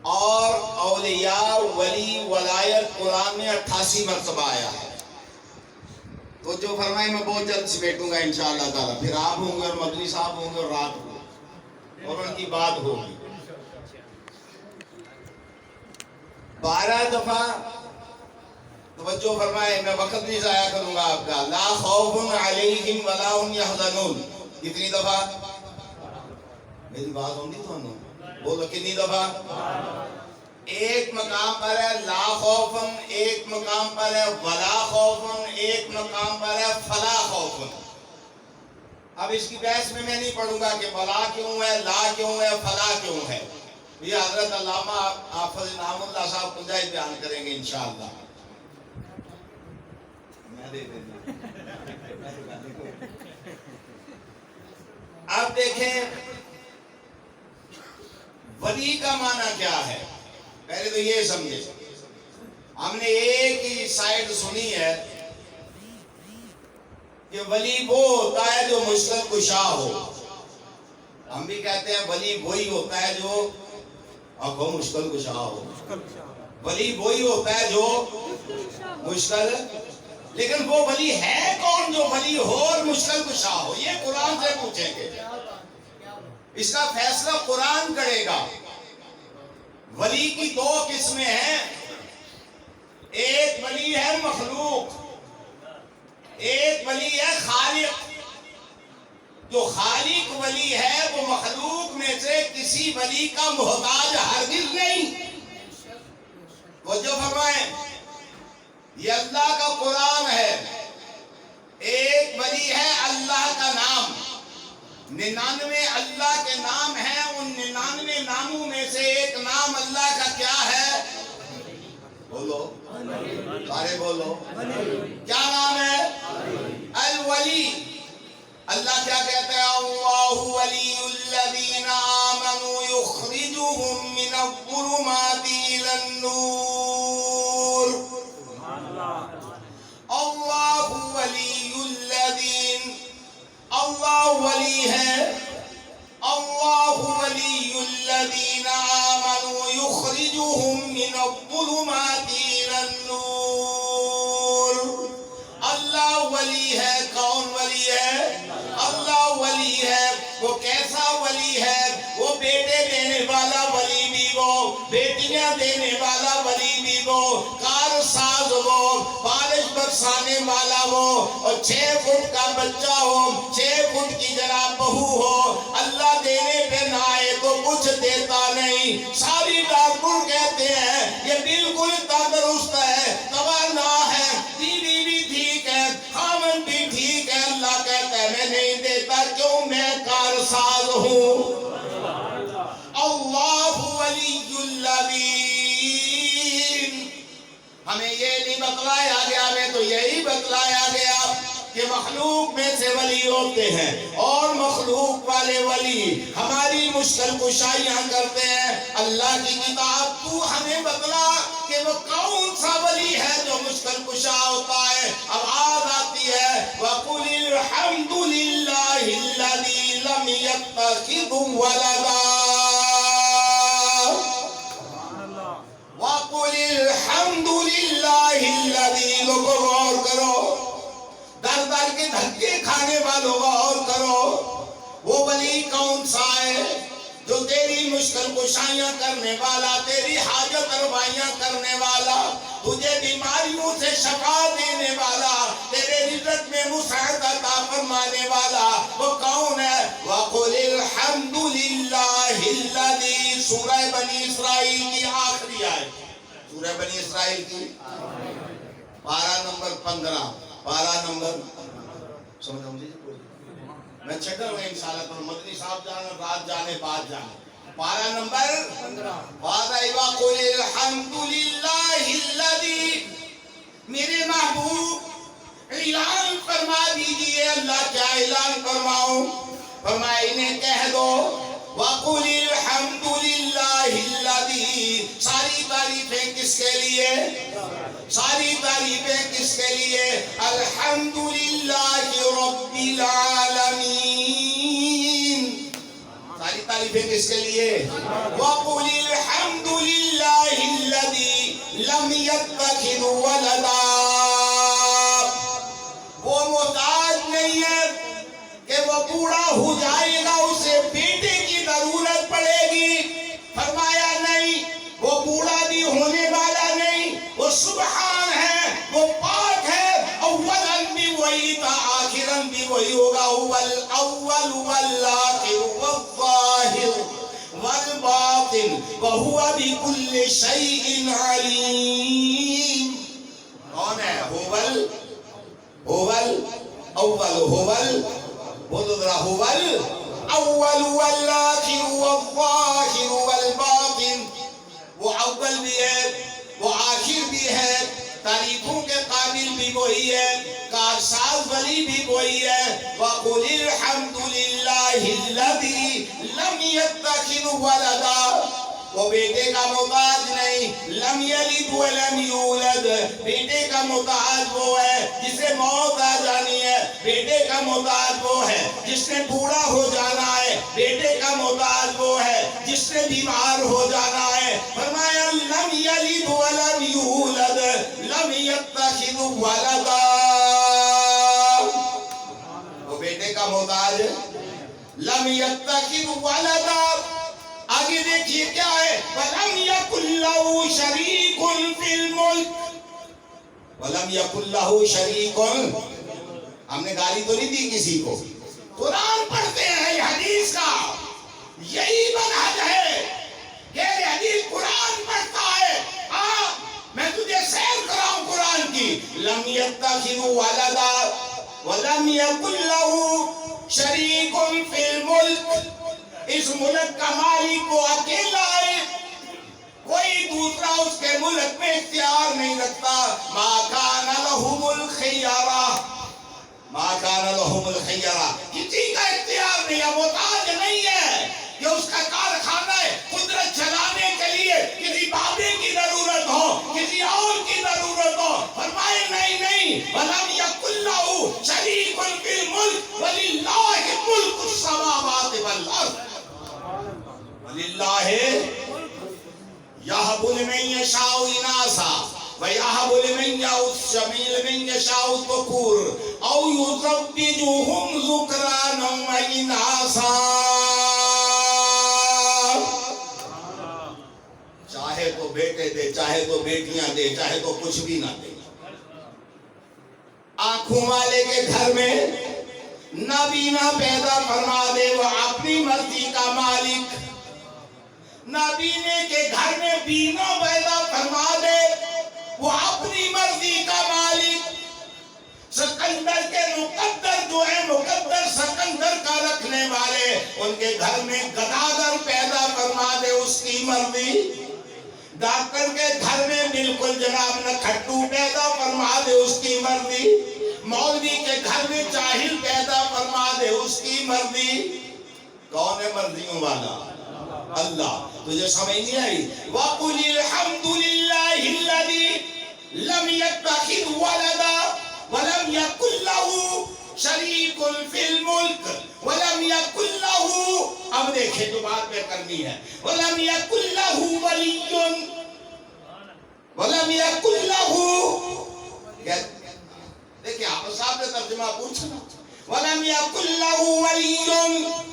اور اولیاء ولی ولایت قرآن میں 88 مرتبہ آیا ہے. تو جو فرمائے میں بہت جلد سمیٹوں گا انشاءاللہ تعالیٰ. پھر آپ ہوں گے اور مدنی صاحب ہوں گے اور رات ہوں اور ان کی بات ہوگی. 12 دفعہ توجہ فرمائے. میں وقت نہیں ضائع کروں گا آپ کا. لا خوف علیہم ولا هم یحزنون. کتنی دفعہ؟ میری بات ہوندی تو انہوں بولو کتنی دفعہ؟ ایک مقام پر ہے لا خوفن، ایک مقام پر ہے ولا خوفن، ایک مقام پر ہے فلا خوفن. اب اس کی بحث میں نہیں پڑھوں گا کہ ولا کیوں ہے، لا کیوں ہے، فلا کیوں ہے. یہ حضرت علامہ حافظ انعام اللہ صاحب کنجائی بیان کریں گے انشاءاللہ. اب دیکھیں ولی کا معنی کیا ہے. پہلے تو یہ سمجھے. ہم نے ایک ہی سائڈ سنی ہے کہ ولی وہ ہوتا ہے جو مشکل کشا ہو. ہم بھی کہتے ہیں ولی وہی ہوتا ہے جو آنکھوں مشکل کشا ہو. ولی وہی ہوتا ہے جو مشکل. لیکن وہ ولی ہے کون جو ولی ہو اور مشکل کشا ہو؟ یہ قرآن سے پوچھیں گے. اس کا فیصلہ قرآن کرے گا. ولی کی 2 قسمیں ہیں. ایک ولی ہے مخلوق، ایک ولی ہے خالق. جو خالق ولی ہے وہ مخلوق میں سے کسی ولی کا محتاج ہرگز نہیں. وہ جو فرمائیں یہ اللہ کا قرآن ہے. ایک ولی ہے اللہ کا نام. 99 اللہ کے نام ہیں. ان 99 ناموں میں سے ایک نام اللہ کا کیا ہے؟ بولو سارے بولو. کیا نام ہے؟ الولی. اللہ کیا کہتا ہے؟ اللہ ولی الذین آمنوا یخرجهم من الظلمات الی النور. اللہ ولی الذین. اللہ ولی ہے. اللہ ولی الذین آمنوا یخرجهم من الظلمات الی النور. اللہ ولی ہے. کون ولی ہے؟ اللہ ولی ہے. وہ کیسا ولی ہے؟ وہ بیٹے دینے والا ولی بھی وہ، بیٹیاں دینے والا ولی بھی وہ، کار ساز وہ، بارش برسانے والا وہ، اور 6 فٹ کا بچہ ہو، 6 فٹ کی جناب بہو ہو. اللہ دینے پہ نہ آئے تو کچھ دیتا نہیں. ساری ڈاکٹر کہتے ہیں یہ بالکل تندرست ہے، توانا ہے، بیوی بھی ٹھیک ہے، خامن بھی ٹھیک ہے. اللہ کہتا ہے میں نہیں دیتا. کیوں؟ میں کارساز ہوں. اللہ ولی الذین. ہمیں یہ نہیں بتلایا گیا، ہمیں تو یہی بتلایا گیا کہ مخلوق میں سے ولی ہوتے ہیں اور مخلوق والے ولی ہماری مشکل کشائیاں کرتے ہیں. اللہ کی کتاب تو ہمیں بتلا کہ وہ کون سا ولی ہے جو مشکل کشا ہوتا ہے. اب آتی ہے وَقُلِ الْحَمْدُ لِلَّهِ الَّذِي لَمْ يَتَّخِذْ وَلَدًا. وَقُلِ الْحَمْدُ لِلَّهِ الَّذِي. لوگوں غور کرو، در در کے دھکے کھانے والوں غور کرو. وہ ولی کون سا ہے جو تیری مشکل کشائیاں کرنے والا، تیری حاجت روائیاں کرنے والا، تجھے بیماریوں سے شفا دینے والا، تیرے رزق میں مساعدت عطا فرمانے والا وہ کون ہے؟ وَقُلِ الْحَمْدُ لِلَّهِ الَّذِي. سورہ بنی اسرائیل کی آخری آیت. سورہ بنی اسرائیل کی پارہ نمبر 15. پارہ نمبر سمجھا مجھے میں چھٹا ہوں انشاءاللہ پر مدنی صاحب جانے، رات جانے، بات جانے. پارہ نمبر 15. وَقُلِ الْحَمْدُ لِلَّهِ الَّذِي. میرے محبوب اعلان فرما دیجئے. اللہ کیا اعلان فرماؤں؟ فرمائے انہیں کہہ دو وَقُلِ الْحَمْدُ لِلَّهِ الَّذِي. ساری تعریفیں کس کے لیے؟ ساری تعریفیں کس کے لیے؟ الحمدللہ رب العالمین. ساری تعریفیں کس کے لیے؟ وَقُلِ الْحَمْدُ لِلَّهِ يتخذ ولدا. وہ محتاج نہیں ہے کہ وہ بوڑھا ہو جائے گا اسے بیٹے کی ضرورت پڑے گی. فرمایا نہیں، وہ بوڑھا بھی ہونے والا نہیں، وہ سبحان ہے، وہ پاک ہے. اولاً بھی وہی تھا، آخراً بھی وہی ہوگا. هو الأول والآخر والظاہر والباطن وهو بكل شيء عليم. کون ہے؟ هو الأول بولو ذرا، هو الأول والآخر والظاہر والباطن. وہ اول بھی ہے، وہ آخر بھی ہے، تعریفوں کے قابل بھی وہی ہے، کارساز ولی بھی وہی ہے. وَقُلِ الْحَمْدُ لِلَّهِ الَّذِي لَمْ يَتَّخِذْ وَلَدًا. وہ بیٹے کا محتاج نہیں. لم یلد ولم یولد. بیٹے کا محتاج وہ ہے جسے موت آ جانی ہے. بیٹے کا محتاج وہ ہے جس نے بوڑھا ہو جانا ہے. بیٹے کا محتاج وہ ہے جس نے بیمار ہو جانا ہے. فرمایا لم یلد ولم یولد لم یتخذ ولدا. وہ بیٹے کا محتاج ہے. لم یتخذ ولدا. آگے دیکھیے کیا ہے؟ وَلَمْ يَكُنْ لَهُ شَرِيكٌ فِي الْمُلْكِ. وَلَمْ يَكُنْ لَهُ شَرِيكٌ. ہم نے گالی تو نہیں دی کسی کو. قرآن پڑھتے ہیں، یہ حدیث کا یہی منہج ہے کہ یہ حدیث قرآن پڑھتا ہے. میں تجھے سیر کراؤں قرآن کی. لَمْ يَتَّخِذْ وَلَدًا وَلَمْ يَكُنْ لَهُ شَرِيكٌ فِي الْمُلْكِ. اس ملک کا مالک وہ اکیلا ہے، کوئی دوسرا اس کے ملک میں اختیار نہیں رکھتا. ما کان لہم الخیرہ، ما کان لہم الخیرہ. کسی کا اختیار نہیں ہے، محتاج نہیں ہے. یہ اس کا کارخانہ ہے قدرت چلانے کے لیے. کسی بابے کی ضرورت ہو، کسی اور کی ضرورت ہو، فرمائے نہیں. وَلَمْ يَكُنْ لَهُ شَرِيكٌ فِي الْمُلْكِ وَلِلَّهِ مُلْكُ السَّمَاوَاتِ وَالْأَرْضِ. للہ یہب لمن یشاء اناثا ویہب لمن یشاء الذکور او یزوجہم ذکرانا واناثا. چاہے تو بیٹے دے، چاہے تو بیٹیاں دے، چاہے تو کچھ بھی نہ دے. آنکھوں والے کے گھر میں نابینا پیدا فرما دے، وہ اپنی مرضی کا مالک. نابینے کے گھر میں بینا پیدا فرما دے، وہ اپنی مرضی کا مالک. سکندر کے مقدر جو ہے، مقدر سکندر کا رکھنے والے، ان کے گھر میں گداگر پیدا فرما دے، اس کی مرضی. ڈاکٹر کے گھر میں بالکل جناب نکھٹو پیدا فرما دے، اس کی مرضی. مولوی کے گھر میں جاہل پیدا فرما دے، اس کی مرضی. کون ہے مرضیوں والا؟ اللہ. تجھے سمجھ نہیں آئی؟ وَقُلِ الْحَمْدُ لِلَّهِ الَّذِي لَمْ يَتَّخِذْ وَلَدًا وَلَمْ يَكُنْ لَهُ شَرِيكٌ فِي الْمُلْكِ وَلَمْ يَكُنْ لَهُ. اب دیکھیں جو بات میں کرنی ہے. وَلَمْ يَكُنْ لَهُ وَلِيٌّ وَلَمْ يَكُنْ لَهُ. دیکھیں آپ صاحب نے ترجمہ پوچھنا. وَلَمْ يَكُنْ لَهُ وَلِيٌّ.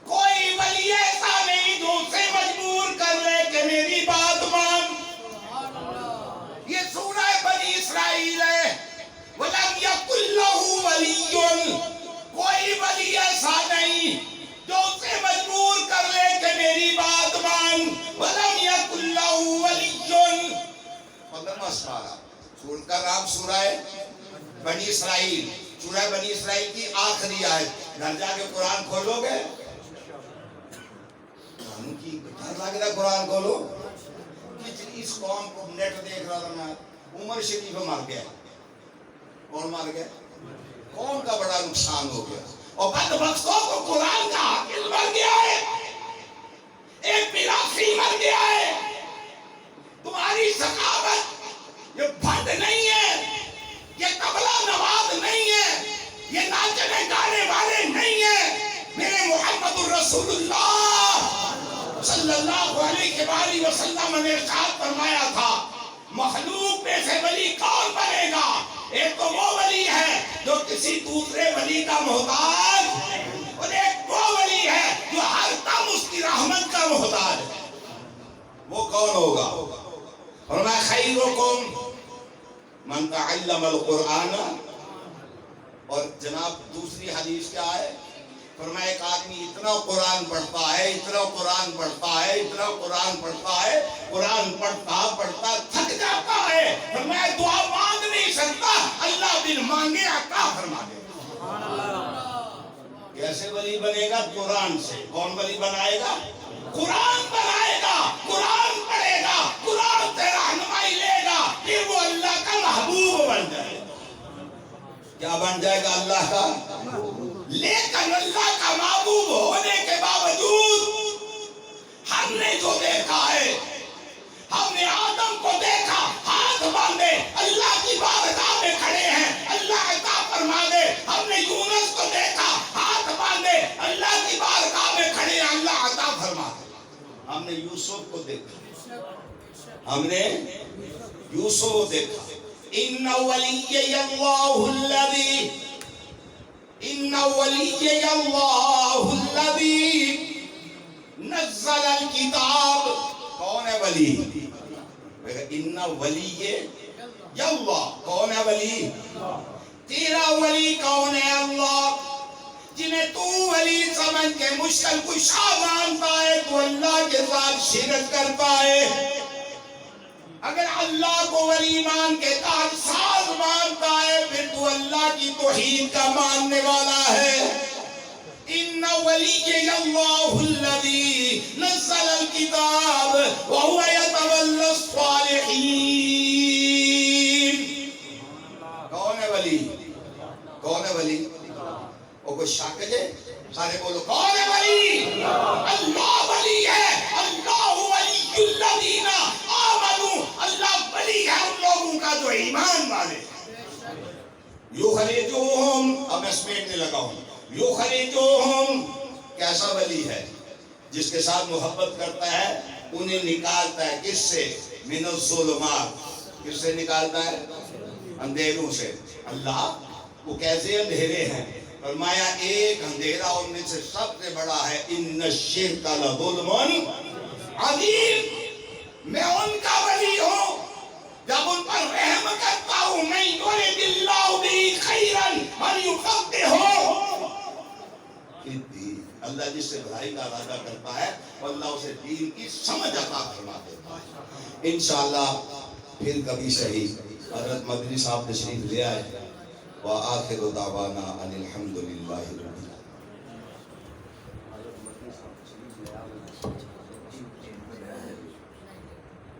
کوئی ولی ایسا نہیں جو اسے مجبور کر لے کہ میری بات مان. یہ سورہ بنی اسرائیل ہے. وَلَمْ يَكُنْ لَهُ وَلِيٌّ. کوئی ولی ایسا نہیں جو اسے مجبور کر لے کہ میری بات مان. وَلَمْ يَكُنْ لَهُ وَلِيٌّ. 15واں سورہ، سورہ کا نام سورہ بنی اسرائیل. سورہ بنی اسرائیل کی آخری آیت. گھر جا کے قرآن کھولو گے، قرآن کھولو. اس قوم کو نیٹ دیکھ رہا تھا میں، عمر شریف مر گیا. کون مر گیا؟ قوم کا بڑا نقصان ہو گیا. اور بدبختوں کو قرآن کا حافظ مر گیا ہے، ایک میراثی مر گیا ہے. تمہاری ثقافت یہ بھنڈ نہیں ہے، یہ طبلہ نواز نہیں ہے، یہ ناچنے گانے والے نہیں ہیں. میرے محمد الرسول اللہ صلی اللہ علیہ وسلم نے ارشاد فرمایا تھا مخلوق میں سے ولی کون بنے گا؟ ایک تو وہ ولی ہے جو کسی دوسرے ولی کا محتاج، اور ایک وہ ولی ہے جو ہر دم اس کی رحمت کا محتاج ہے۔ وہ کون ہوگا؟ فرمایا خیرکم من تعلم القرآن، اور جناب دوسری حدیث کیا ہے؟ فرمایا ایک آدمی اتنا قرآن پڑھتا ہے، اتنا قرآن پڑھتا ہے، اتنا قرآن پڑھتا ہے، قرآن پڑھتا پڑھتا تھک جاتا ہے، فرمایا دعا مانگ نہیں سکتا، اللہ بن مانگے عطا فرما دے۔ کیسے ولی بنے گا؟ قرآن سے۔ کون ولی بنائے گا؟ قرآن بنائے گا، قرآن پڑھے گا، قرآن سے رہنمائی لے گا، پھر وہ اللہ کا محبوب بن جائے گا۔ کیا بن جائے گا؟ اللہ کا۔ لیکن اللہ کا محبوب ہونے کے باوجود ہم نے جو دیکھا ہے، ہم نے آدم کو دیکھا ہاتھ باندھے اللہ کی بارگاہ میں کھڑے ہیں، اللہ عطا فرما دے۔ ہم نے یونس کو دیکھا ہاتھ باندھے اللہ کی بارگاہ میں کھڑے ہیں، اللہ عطا فرما دے۔ ہم نے یوسف کو دیکھا، ہم نے یوسف کو دیکھا۔ ان ولی اللہ الذی، ان ولی اللہ الذی نزل الکتاب۔ کون ہے ولی؟ ان ولی اللہ، کون ہے ولی؟ تیرا ولی کون ہے؟ اللہ۔ جنہیں تو ولی سمجھ کے مشکل کشا مانتا ہے تو اللہ کے ساتھ شرک کرتا ہے۔ اگر اللہ کو ولی مان کے کار ساز مانتا ہے پھر تو اللہ کی توحید کا ماننے والا ہے۔ ان ولی اللہ الذی نزل الکتاب وهو يتولى الصالحین۔ کون ہے ولی؟ کون ہے ولی؟ اور کوئی شک ہے؟ سارے بولو کون ہے ولی؟ اللہ ولی ہے۔ اللہ ولی الذین آمنوا، اللہ ولی ہے ان لوگوں کا جو ایمان والے۔ یخرجوہم، اب میں سمیٹنے لگا ہوں، یخرجوہم، کیسا ولی ہے؟ جس کے ساتھ محبت کرتا ہے انہیں نکالتا ہے، کس سے؟ من الظلمات، کس سے نکالتا ہے؟ اندھیروں سے۔ اللہ وہ کیسے اندھیرے ہیں؟ فرمایا ایک اندھیرا ان میں سے سب سے بڑا ہے، ان الشرک لظلم عظیم۔ میں ان کا ولی ہوں جب ان پر رحم کرتا ہوں، میں یرید اللہ بہ خیرا من یفقہہ فی الدین۔ اللہ جس سے بھلائی کا ارادہ کرتا ہے اللہ اسے دین کی سمجھ عطا فرما دیتا ہے۔ انشاءاللہ پھر کبھی صحیح حضرت مدنی صاحب تشریف لے آئے۔ وآخر دعوانا ان الحمد للہ رب العالمین۔